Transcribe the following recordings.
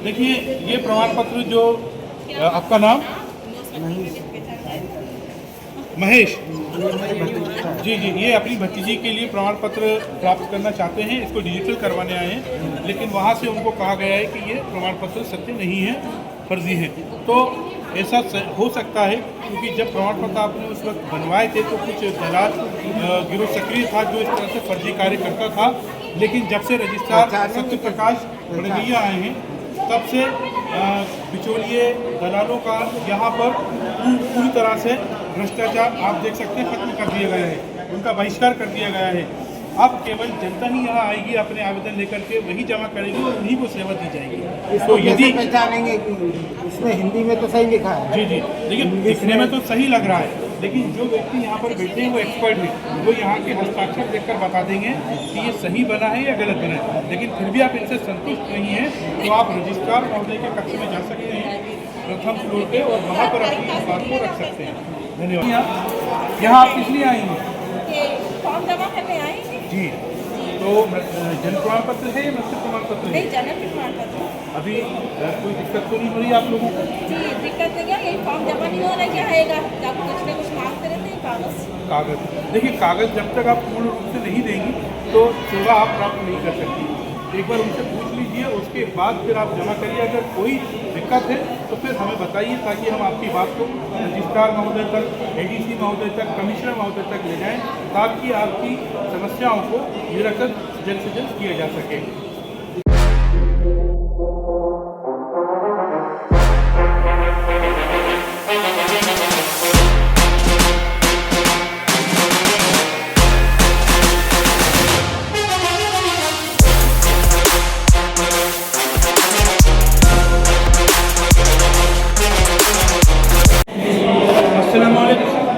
देखिए, ये प्रमाण पत्र जो आपका नाम महेश जी जी, ये अपनी भतीजी के लिए प्रमाण पत्र प्राप्त करना चाहते हैं। इसको डिजिटल करवाने आए हैं, लेकिन वहाँ से उनको कहा गया है कि ये प्रमाण पत्र सत्य नहीं है, फर्जी है। तो ऐसा हो सकता है, क्योंकि जब प्रमाण पत्र आपने उस वक्त बनवाए थे तो कुछ दलाल गिरोह सक्रिय था जो इस तरह से फर्जी कार्य करता था। लेकिन जब से रजिस्ट्रार सत्य प्रकाश बड़गैया आए हैं, तब से बिचौलिए दलालों का यहाँ पर पूरी तरह से भ्रष्टाचार आप देख सकते हैं खत्म कर दिया गया है, उनका बहिष्कार कर दिया गया है। अब केवल जनता ही यहाँ आएगी, अपने आवेदन लेकर के वही जमा करेगी और उन्हीं को सेवा दी जाएगी। तो यदि पहचानेंगे कि इसमें हिंदी में तो सही लिखा है। जी जी, देखिए दिखने में तो सही लग रहा है, लेकिन जो व्यक्ति यहाँ पर बैठे हैं वो एक्सपर्ट है, वो यहाँ के हस्ताक्षर देखकर बता देंगे कि ये सही बना है या गलत बना है। लेकिन फिर भी आप इनसे संतुष्ट नहीं हैं तो आप रजिस्ट्रार महोदय के कक्ष में जा सकते हैं, प्रथम फ्लोर पे, और वहाँ पर अपनी इस बात को रख सकते हैं। धन्यवाद। यहाँ आप किस लिए आई हैं? फॉर्म जमा करने आए हैं जी, तो जन्म प्रमाण पत्र है या मृत्यु प्रमाण पत्र है? नहीं, जन्म प्रमाण पत्र। अभी कोई दिक्कत तो नहीं हो रही आप लोगों को? जी, दिक्कत नहीं है, यही फॉर्म जमा नहीं हो रहा, क्या आएगा? जब कुछ न कुछ मांगते रहते हैं कागज। देखिए, कागज जब तक आप पूर्ण रूप से नहीं देंगी तो सेवा आप प्राप्त नहीं कर सकती। एक बार उनसे पूछ लीजिए, उसके बाद फिर आप जमा करिए। अगर कोई दिक्कत है तो फिर हमें बताइए, ताकि हम आपकी बात को रजिस्ट्रार महोदय तक, एडीसी महोदय तक, कमिश्नर महोदय तक ले जाएं, ताकि आपकी समस्याओं को निराकरण जल्द से जल्द किया जा सके।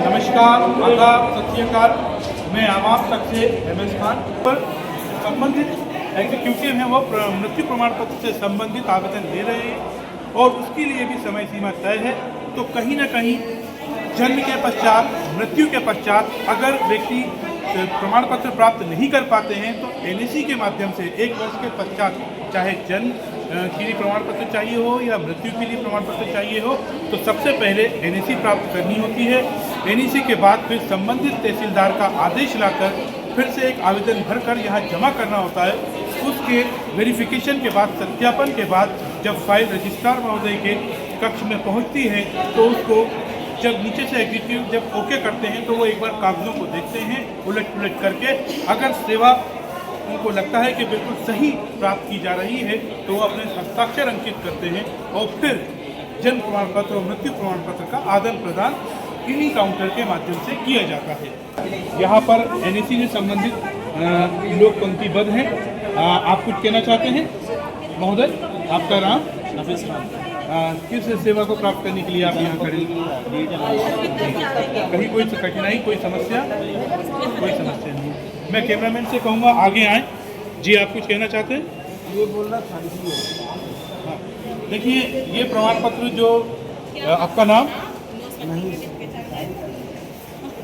नमस्कार, आदाब, सत श्री अकाल। मैं आवाम तक से MS खान पर संबंधित एग्जीक्यूटिव हैं, वो मृत्यु प्रमाण पत्र से संबंधित आवेदन दे रहे हैं और उसके लिए भी समय सीमा तय है। तो कहीं ना कहीं जन्म के पश्चात, मृत्यु के पश्चात अगर व्यक्ति प्रमाण पत्र प्राप्त नहीं कर पाते हैं तो NAC के माध्यम से 1 वर्ष के पश्चात, चाहे जन्म के लिए प्रमाण पत्र चाहिए हो या मृत्यु के लिए प्रमाण पत्र चाहिए हो, तो सबसे पहले NAC प्राप्त करनी होती है। NAC के बाद फिर संबंधित तहसीलदार का आदेश लाकर फिर से एक आवेदन भरकर यहाँ जमा करना होता है। उसके वेरिफिकेशन के बाद, सत्यापन के बाद, जब फाइल रजिस्ट्रार महोदय के कक्ष में पहुँचती है तो उसको जब नीचे से एग्जीक्यूटिव जब ओके करते हैं तो वो एक बार कागजों को देखते हैं उलट पुलट करके। अगर सेवा उनको लगता है कि बिल्कुल सही प्राप्त की जा रही है तो वो अपने हस्ताक्षर अंकित करते हैं और फिर जन्म प्रमाण पत्र और मृत्यु प्रमाण पत्र का आदान प्रदान इन्हीं काउंटर के माध्यम से किया जाता है। यहाँ पर NAC से संबंधित लोग पंक्तिबद्ध हैं। आप कुछ कहना चाहते हैं महोदय? आपका नाम? किस सेवा को प्राप्त करने के लिए आप यहाँ खड़े? कहीं कोई कठिनाई, कोई समस्या? कोई समस्या नहीं। मैं कैमरामैन से कहूँगा आगे आएँ। जी, आप कुछ कहना चाहते हैं? ये बोलना फर्जी हाँ, देखिए, ये प्रमाण पत्र जो आपका नाम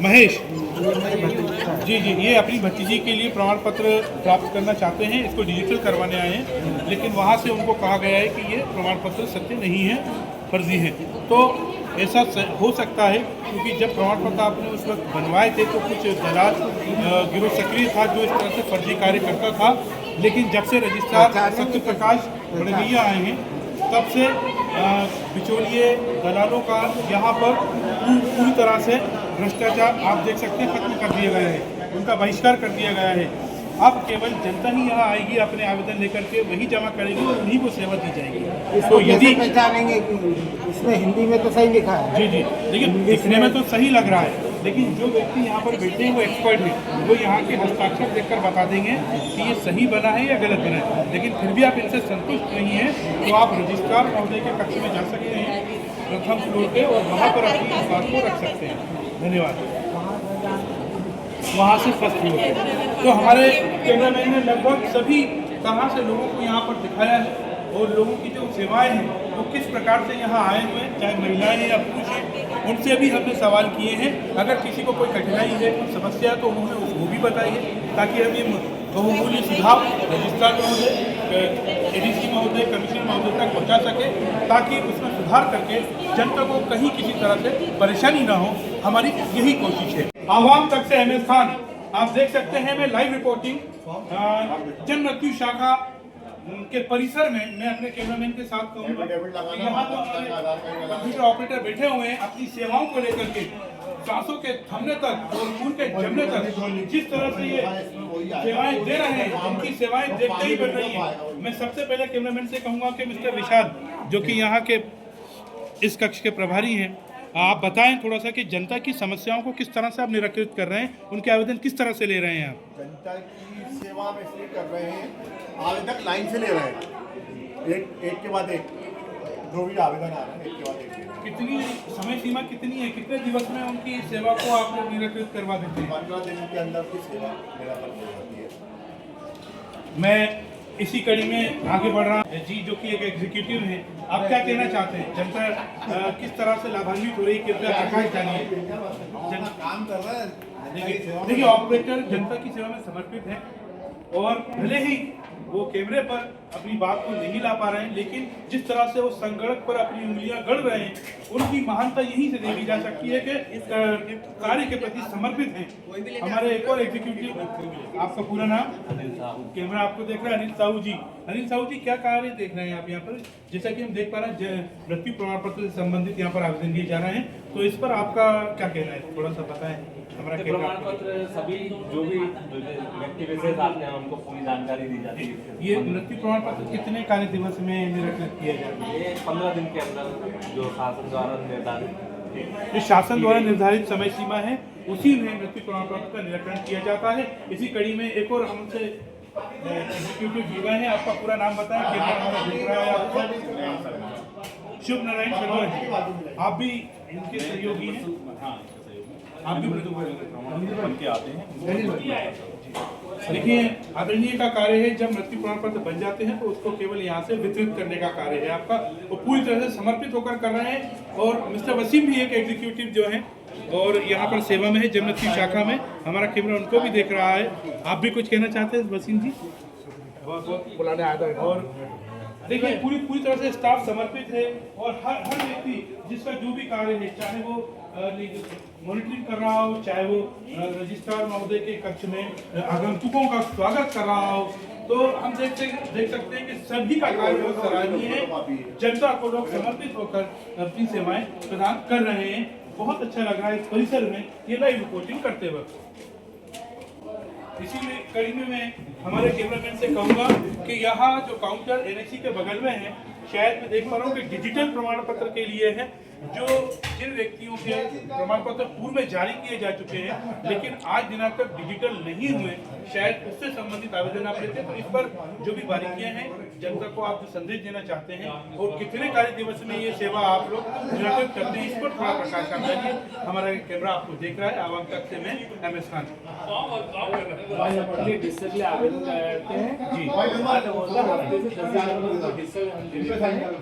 महेश जी जी, ये अपनी भतीजी के लिए प्रमाण पत्र प्राप्त करना चाहते हैं। इसको डिजिटल करवाने आए हैं, लेकिन वहाँ से उनको कहा गया है कि ये प्रमाण पत्र सत्य नहीं है, फर्जी है। तो ऐसा हो सकता है, क्योंकि जब प्रमाण पत्र आपने उस वक्त बनवाए थे तो कुछ दलाल गिरोह सक्रिय था जो इस तरह से फर्जी कार्य करता था। लेकिन जब से रजिस्ट्रार सत्य प्रकाश बड़गैया आए हैं, तब से बिचौलिए दलालों का यहाँ पर पूरी तरह से भ्रष्टाचार आप देख सकते हैं खत्म कर दिया गया है, उनका बहिष्कार कर दिया गया है। अब केवल जनता ही यहाँ आएगी, अपने आवेदन लेकर के वही जमा करेगी और उन्हीं को सेवा दी जाएगी। तो यदि पहचानेंगे कि इसमें हिंदी में तो सही लिखा है। जी जी, देखिए दिखने में तो सही लग रहा है, लेकिन जो व्यक्ति यहाँ पर बैठे हैं वो एक्सपर्ट है, वो यहाँ के हस्ताक्षर देखकर बता देंगे कि ये सही बना है या गलत बना है। लेकिन फिर भी आप इनसे संतुष्ट नहीं हैं तो आप रजिस्ट्रार महोदय के कक्ष में जा सकते हैं, प्रथम फ्लोर पे, और वहाँ पर अपनी इस बात को रख सकते हैं। धन्यवाद। वहाँ से फर्स्ट फ्लोर पे। तो हमारे कैमरामैन ने लगभग सभी तरह से लोगों को यहाँ पर दिखाया है और लोगों की जो सेवाएं हैं वो किस प्रकार से यहाँ आए हुए हैं, चाहे महिलाएं हैं या पुरुष हैं, उनसे भी हमने सवाल किए हैं। अगर किसी को कोई कठिनाई है, कोई समस्या है तो उन्होंने वो भी बताइए, ताकि हम ये बहुमूल्य सुझाव रजिस्ट्रार महोदय, एडीसी महोदय, कमिश्नर महोदय तक पहुंचा सके, ताकि उसमें सुधार करके जनता को कहीं किसी तरह से परेशानी ना हो। हमारी यही कोशिश है। आवाम तक से अहमद खान, आप देख सकते हैं मैं लाइव रिपोर्टिंग जन मृत्यु शाखा के परिसर में मैं अपने कैमरामैन के साथ कहूँगा, यहाँ तो कंप्यूटर ऑपरेटर बैठे हुए हैं अपनी सेवाओं को लेकर के, सांसों के थमने तक और खून के जमने तक जिस तरह से ये सेवाएं दे रहे हैं, उनकी सेवाएं देखते ही बढ़ रही हैं। मैं सबसे पहले कैमरामैन से कहूँगा कि मिस्टर विशाल, जो कि यहाँ के इस कक्ष के प्रभारी हैं, आप बताएं थोड़ा सा कि जनता की समस्याओं को किस तरह से आप निराकृत कर रहे हैं, उनके आवेदन किस तरह से ले रहे हैं आप? जनता की सेवा में इसलिए कर रहे हैं, आवेदक लाइन से ले रहे हैं, एक के बाद एक, जो भी आवेदन आ रहे हैं एक के बाद एक। कितनी समय सीमा कितनी है, कितने दिवस में उनकी सेवा को आप लोग निराकृत करवा देते हैं? 15 दिन के अंदर की सेवा निराकृत हो जाती है। मैं इसी कड़ी में आगे बढ़ रहा हूं जी, जो कि एक एग्जीक्यूटिव है, आप क्या कहना चाहते हैं? जनता किस तरह से लाभान्वित हो रही है, कृपया प्रकाश डालिए। काम कर रहा है, देखिए ऑपरेटर जनता की सेवा में समर्पित है और भले ही वो कैमरे पर अपनी बात को नहीं ला पा रहे हैं, लेकिन जिस तरह से वो संगणक पर अपनी उंगलियां गढ़ रहे हैं, उनकी महानता यहीं से देखी जा सकती है कि इस कार्य के प्रति समर्पित हैं। हमारे एक और एग्जीक्यूटिव, आपका पूरा नाम? कैमरा आपको देख रहा है, अनिल साहू जी। अनिल साहू जी, क्या कार्य देख रहे हैं आप यहाँ पर? जैसा कि हम देख पा रहे हैं मृत्यु प्रमाण पत्र से संबंधित यहाँ पर आवेदन दिए जा रहे हैं, तो इस पर आपका क्या कहना है, थोड़ा सा बताएं। हमारा प्रमाण पत्र सभी जो भी व्यक्ति विशेष आते हैं उनको पूरी जानकारी दी जाती है। ये मृत्यु प्रमाण पत्र कितने कार्य दिवस में निराकृत किया जाता है? ये 15 दिन के अंदर जो शासन द्वारा निर्धारित, जो शासन द्वारा निर्धारित समय सीमा है, उसी में मृत्यु प्रमाण पत्र का निराकरण किया जाता है। इसी कड़ी में एक और हमसे एग्जीक्यूटिव जुड़े हैं, आपका पूरा नाम बताएं। शुभ नारायण शर्मा जी, आप भी इनके सहयोगी हैं? आप भी बन के आते हैं। देखिए, आदरणीय का कार्य है, जब मृत्यु प्रमाण पत्र बन जाते हैं तो उसको केवल यहाँ से वितरित करने का कार्य है आपका, वो पूरी तरह से समर्पित होकर कर रहे हैं। और मिस्टर वसीम भी एक एग्जीक्यूटिव जो है और यहाँ पर सेवा में है जन मृत्यु शाखा में, हमारा कैमरा उनको भी देख रहा है। आप भी कुछ कहना चाहते हैं वसीम जी? बुलाने आया था। और देखिए, पूरी तरह से स्टाफ समर्पित है और हर व्यक्ति जिसका जो भी कार्य है, चाहे वो मॉनिटरिंग कर रहा हो, चाहे वो रजिस्ट्रार महोदय के कक्ष में आगंतुकों का स्वागत कर रहा हो, तो हम देख सकते हैं कि सभी का कार्य बहुत सराहनीय है। जनता को लोग समर्पित होकर अपनी सेवाएं प्रदान कर रहे हैं। बहुत अच्छा लग रहा है इस परिसर में ये लाइव रिपोर्टिंग करते वक्त। इसी में कड़ी में मैं हमारे कैमरामैन से कहूँगा कि यहाँ जो काउंटर एनएससी के बगल में है, शायद मैं देख पा रहा हूँ कि डिजिटल प्रमाण पत्र के लिए है, जो जिन व्यक्तियों के प्रमाण पत्र पूर्व में जारी किए जा चुके हैं लेकिन आज दिनांक तक डिजिटल नहीं हुए, शायद उससे संबंधित आवेदन आप लेते हैं। तो इस पर जो भी बारीकियां हैं, जनता को आप जो संदेश देना चाहते हैं और कितने कार्य दिवस में ये सेवा आप लोग निराकृत करते हैं, इस पर थोड़ा प्रकाश डालिए। हमारा कैमरा आपको देख रहा है, आवाम तक से मैं अहमद खान डिजिटली आवेदन करते हैं जी।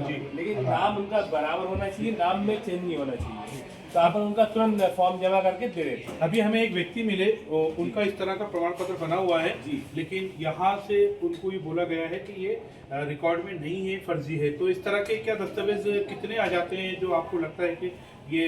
जी, लेकिन नाम उनका बराबर होना चाहिए, नाम में चेंज नहीं होना चाहिए, तो आप उनका तुरंत फॉर्म जमा करके दे देते हैं। अभी हमें एक व्यक्ति मिले, उनका इस तरह का प्रमाण पत्र बना हुआ है जी, लेकिन यहाँ से उनको ये बोला गया है कि ये रिकॉर्ड में नहीं है, फर्जी है। तो इस तरह के क्या दस्तावेज कितने आ जाते हैं जो आपको लगता है कि ये?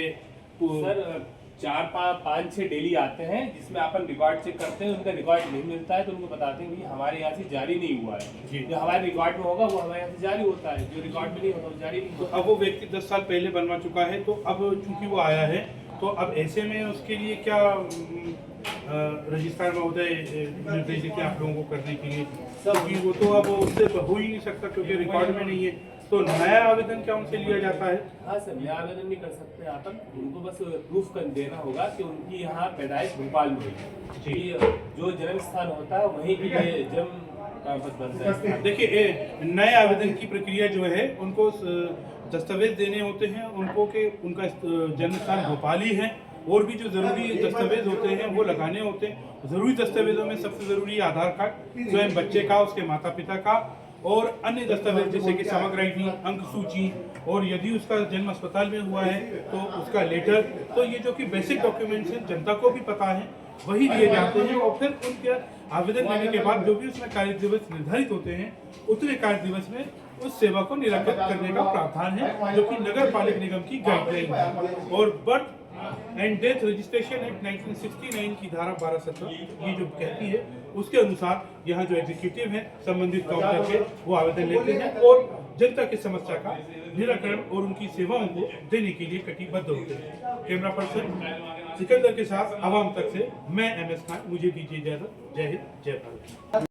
सर 4-5-6 डेली आते हैं, जिसमें अपन रिकॉर्ड चेक करते हैं, उनका रिकॉर्ड नहीं मिलता है तो उनको बताते हैं कि हमारे यहाँ से जारी नहीं हुआ है। जो हमारे रिकॉर्ड में होगा वो हमारे यहाँ से जारी होता है, जो रिकॉर्ड में नहीं होता वो जारी नहीं होता। अब वो व्यक्ति 10 साल पहले बनवा चुका है, तो अब चूंकि वो आया है, तो अब ऐसे में उसके लिए क्या रजिस्ट्रार महोदय निर्देश देते हैं आप लोगों को करने के लिए? क्योंकि वो तो अब उससे हो ही नहीं सकता क्योंकि रिकॉर्ड में नहीं है, तो नया आवेदन क्या उनसे लिया जाता है? हाँ सर, नया आवेदन नहीं कर सकते अपन, उनको बस प्रूफ कर देना होगा कि उनकी यहाँ पैदाइश भोपाल में हुई, जो जन्म स्थान होता है वहीं की जन्म बनता है। देखिए, नए आवेदन की प्रक्रिया जो है, उनको दस्तावेज देने होते हैं उनको कि उनका जन्म स्थान भोपाल ही है, और भी जो जरूरी दस्तावेज होते हैं वो लगाने होते हैं। जरूरी दस्तावेजों में सबसे जरूरी आधार कार्ड स्वयं बच्चे का, उसके माता पिता का, और अन्य दस्तावेज जैसे कि समग्र आईडी, अंक सूची, और यदि उसका जन्म अस्पताल में हुआ है तो उसका लेटर। तो ये जो कि बेसिक डॉक्यूमेंट्स हैं, जनता को भी पता है वही दिए जाते हैं और फिर उनके आवेदन देने के बाद जो भी उसमें कार्य दिवस निर्धारित होते हैं उतने कार्य दिवस में उस सेवा को निराकृत करने का प्रावधान है, जो कि नगर पालिक निगम की गाइडलाइन है। और birth and death registration act 1969 की धारा 1217 ये जो कहती है उसके अनुसार यहाँ जो एग्जीक्यूटिव है संबंधित काउंटर के वो आवेदन लेते हैं और जनता की समस्या का निराकरण और उनकी सेवाओं को देने के लिए कटिबद्ध होते हैं। कैमरा पर्सन सिकंदर के साथ आवाम तक से मैं MS खान, मुझे दीजिए इजाजत। जय हिंद, जय भारत।